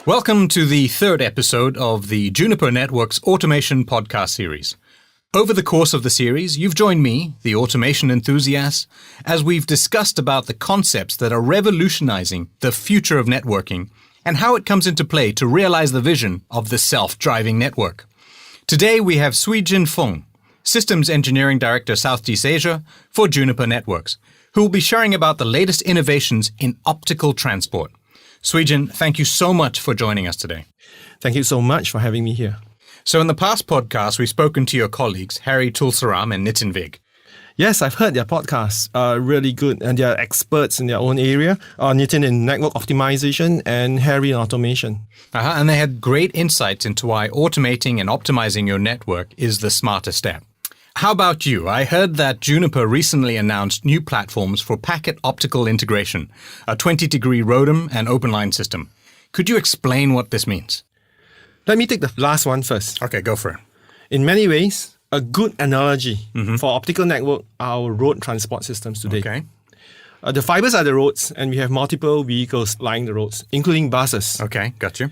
Welcome to the third episode of the Juniper Network's Automation podcast series. Over the course of the series, you've joined me, the automation enthusiast, as we've discussed about the concepts that are revolutionizing the future of networking and how it comes into play to realize the vision of the self-driving network. Today we have Suijin Feng, Systems Engineering Director Southeast Asia for Juniper Networks, who will be sharing about the latest innovations in optical transport. Suijin, thank you so much for joining us today. Thank you so much for having me here. So in the past podcast, we've spoken to your colleagues, Harry Tulsaram and Nitin Vig. Yes, I've heard their podcasts are really good and they're experts in their own area. Nitin in network optimization and Harry in automation. And they had great insights into why automating and optimizing your network is the smarter step. How about you? I heard that Juniper recently announced new platforms for packet optical integration, a 20-degree ROADM and open line system. Could you explain what this means? Let me take the last one first. Okay, go for it. In many ways, a good analogy for optical network are our road transport systems today. Okay. The fibers are the roads, and we have multiple vehicles lining the roads, including buses. Okay, got you.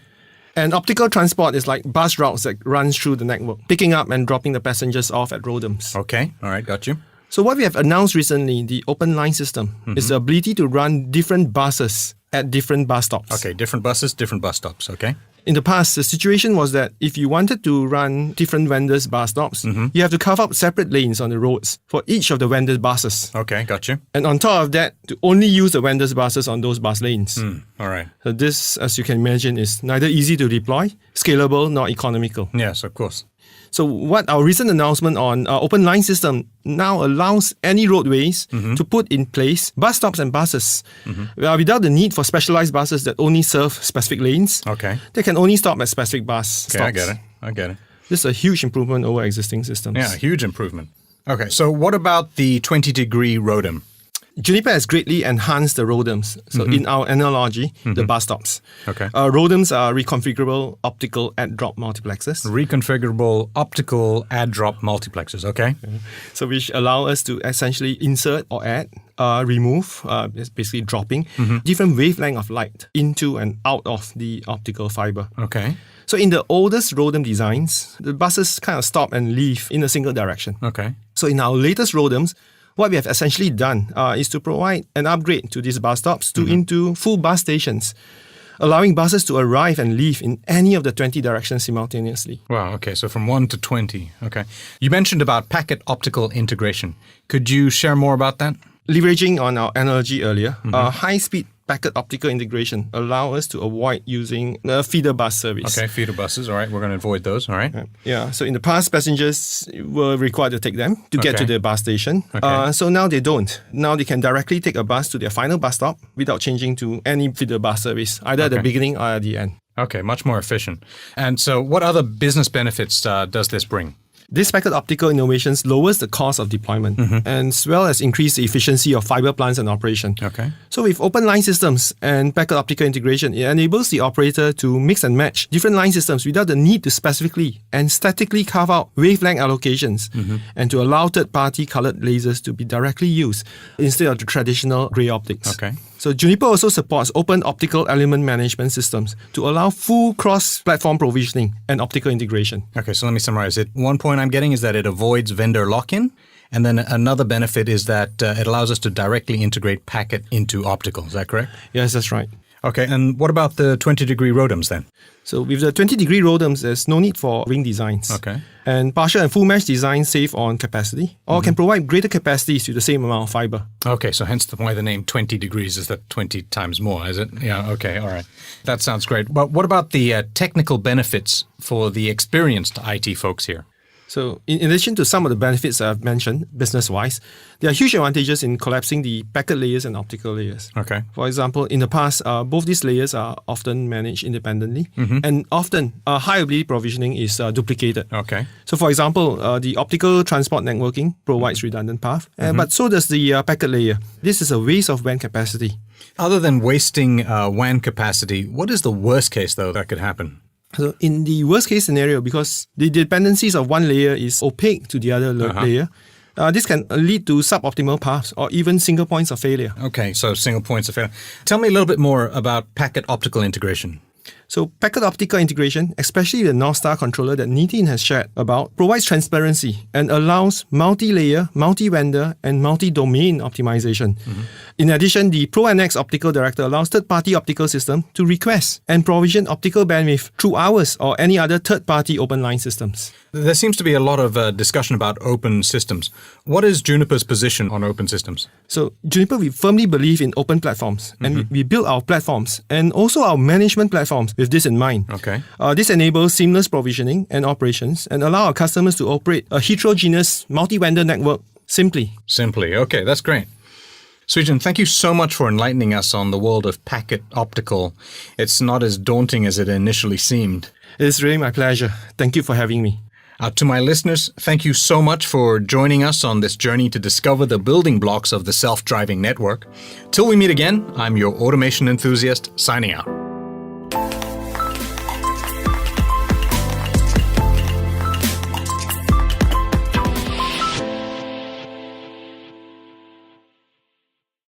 And optical transport is like bus routes that runs through the network, picking up and dropping the passengers off at ROADMs. Okay, all right, got you. So what we have announced recently, the open line system, is the ability to run different buses at different bus stops. Okay, different buses, different bus stops, okay. In the past, the situation was that if you wanted to run different vendors' bus stops, you have to carve out separate lanes on the roads for each of the vendors' buses. Okay, got you. And on top of that, to only use the vendors' buses on those bus lanes. All right. So this, as you can imagine, is neither easy to deploy, scalable, nor economical. Yes, of course. So what our recent announcement on our open line system now allows any roadways to put in place bus stops and buses without the need for specialized buses that only serve specific lanes. Okay. They can only stop at specific bus stops. Okay, I get it. This is a huge improvement over existing systems. Yeah, huge improvement. Okay, so what about the 20-degree ROADM? Juniper has greatly enhanced the ROADMs. So in our analogy, the bus stops. Okay. ROADMs are reconfigurable optical add-drop multiplexers. Reconfigurable optical add-drop multiplexers, okay? So which allow us to essentially insert or add, remove, basically dropping, different wavelength of light into and out of the optical fiber. Okay. So in the oldest ROADM designs, the buses kind of stop and leave in a single direction. Okay. So in our latest ROADMs, what we have essentially done is to provide an upgrade to these bus stops into full bus stations, allowing buses to arrive and leave in any of the 20 directions simultaneously. Wow, okay, so from 1 to 20, okay. You mentioned about packet optical integration. Could you share more about that? Leveraging on our analogy earlier, high-speed packet optical integration allow us to avoid using a feeder bus service. Okay, feeder buses, all right, we're going to avoid those, all right. Yeah, so in the past, passengers were required to take them to get to their bus station. Okay. So now they don't. Now they can directly take a bus to their final bus stop without changing to any feeder bus service, either at the beginning or at the end. Okay, much more efficient. And so what other business benefits does this bring? This packet optical innovations lowers the cost of deployment as well as increase the efficiency of fiber plants and operation. Okay. So with open line systems and packet optical integration, it enables the operator to mix and match different line systems without the need to specifically and statically carve out wavelength allocations and to allow third-party colored lasers to be directly used instead of the traditional gray optics. Okay. So Juniper also supports open optical element management systems to allow full cross-platform provisioning and optical integration. Okay, so let me summarize it. One point I'm getting is that it avoids vendor lock-in, and then another benefit is that it allows us to directly integrate packet into optical. Is that correct? Yes, that's right. Okay, and what about the 20-degree ROADMs then? So with the 20-degree ROADMs, there's no need for ring designs. Okay. And partial and full mesh designs save on capacity or can provide greater capacities to the same amount of fiber. Okay, so hence why the name 20 degrees is that 20 times more, is it? Yeah, okay, all right. That sounds great. But what about the technical benefits for the experienced IT folks here? So in addition to some of the benefits I've mentioned, business-wise, there are huge advantages in collapsing the packet layers and optical layers. Okay. For example, in the past, both these layers are often managed independently, and often high-ability provisioning is duplicated. Okay. So for example, the optical transport networking provides redundant path, but so does the packet layer. This is a waste of WAN capacity. Other than wasting WAN capacity, what is the worst case, though, that could happen? So in the worst case scenario, because the dependencies of one layer is opaque to the other layer, this can lead to suboptimal paths or even single points of failure. Okay, so single points of failure. Tell me a little bit more about packet optical integration. So packet optical integration, especially the North Star controller that Nitin has shared about, provides transparency and allows multi-layer, multi-vendor, and multi-domain optimization. In addition, the ProNX Optical Director allows third-party optical system to request and provision optical bandwidth through ours or any other third-party open line systems. There seems to be a lot of discussion about open systems. What is Juniper's position on open systems? So Juniper, we firmly believe in open platforms, and we build our platforms and also our management platforms with this in mind. Okay. This enables seamless provisioning and operations and allow our customers to operate a heterogeneous multi-vendor network simply. Simply. Okay, that's great. Srijan, thank you so much for enlightening us on the world of packet optical. It's not as daunting as it initially seemed. It's really my pleasure. Thank you for having me. To my listeners, thank you so much for joining us on this journey to discover the building blocks of the self-driving network. Till we meet again, I'm your automation enthusiast, signing out.